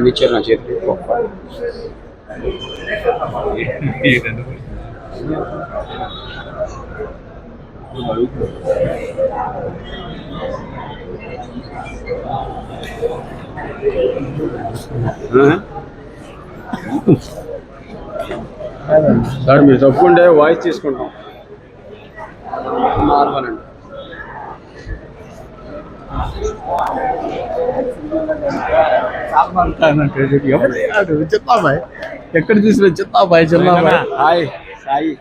नीचे ना చేతి సార్ మీరు తప్పుకుంటే వాయిస్ తీసుకుంటాం మార్వాలండి చిత్తాబాయ్ ఎక్కడ చూసిన చిత్తాబాయ్ చిన్నాబాయ్ హాయ్ సాయి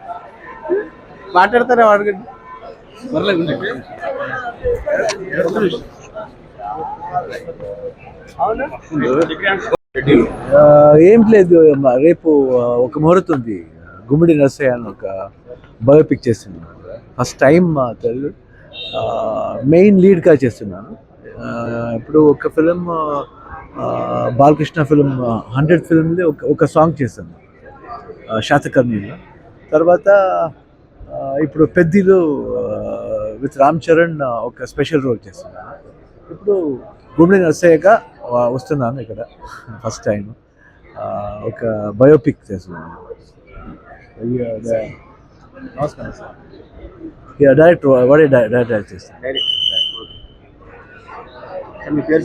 మాట్లాడతారా అడగండి ఏం లేదు రేపు ఒక ముహూర్తం ఉంది గుమ్మడి నరసయ్య అని ఒక బయోపిక్ చేస్తున్నాను ఫస్ట్ టైం తెలుగు మెయిన్ లీడ్గా చేస్తున్నాను ఇప్పుడు ఒక ఫిలిం బాలకృష్ణ ఫిలిం 100 ఫిలింలో ఒక సాంగ్ చేశాను శాతకర్ణిలో తర్వాత ఇప్పుడు పెద్దిలో విత్ రామ్ చరణ్ ఒక స్పెషల్ రోల్ చేస్తున్నాను ఇప్పుడు గుమ్మడి నరసయ్యగా వస్తున్నాను ఇక్కడ ఫస్ట్ టైం ఒక బయోపిక్ చేస్తున్నాను నమస్కారం సార్ డైరెక్టర్ వాడే డైరెక్ట్ చేస్తాను మీ పేరు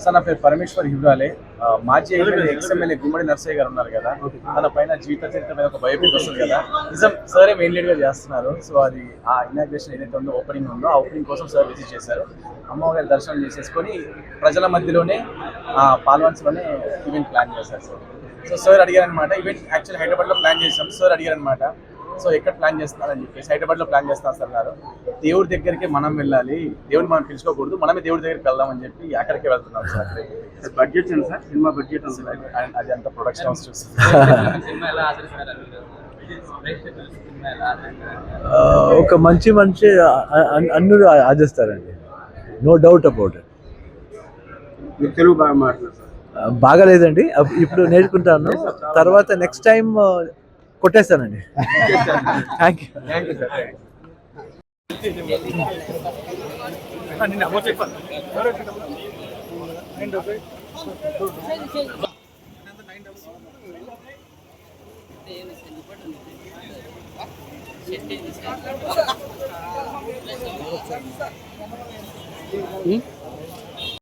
సార్ నా పేరు పరమేశ్వర్ హివ్రాలే మాజీ ఎక్స్ఎమ్మెల్యే గుమ్మడి నరసయ్య గారు ఉన్నారు కదా తన పైన జీవిత చరిత్ర మీద ఒక బయోపిక్ వస్తుంది కదా నిజం సరే మెయిన్ లీడ్గా చేస్తున్నారు సో అది ఆ ఇనాగ్రేషన్ ఏదైతే ఉందో ఓపెనింగ్ ఉందో ఆ ఓపెనింగ్ కోసం సార్ విజిట్ చేశారు అమ్మవారి దర్శనం చేసేసుకొని ప్రజల మధ్యలోనే పాల్వాన్స్లోనే ఈవెంట్ ప్లాన్ చేశారు సార్ సో సార్ అడిగారనమాట ఈవెంట్ యాక్చువల్లీ హైదరాబాద్లో ప్లాన్ చేసాం సార్ అడిగారనమాట సో ఎక్కడ ప్లాన్ చేస్తున్నారని చెప్పేసి హైదరాబాద్లో ప్లాన్ చేస్తున్నారు సార్ అన్నారు దేవుడి దగ్గరికి మనం వెళ్ళాలి దేవుడిని మనం పిలుచుకోకూడదు మనమే దేవుడి దగ్గరికి వెళ్దామని చెప్పి అక్కడికే వెళ్తున్నాం sir budget sir cinema budget అది అంత ప్రొడక్షన్ హౌస్ చూసి ఒక మంచి మనిషి అన్నులు ఆదిస్తారండి no doubt about it Telugu బాగా మాట్లాడతారు బాగాలేదండి ఇప్పుడు నేర్చుకుంటాను తర్వాత నెక్స్ట్ టైం కొట్టేస్తానండి థ్యాంక్ యూ సార్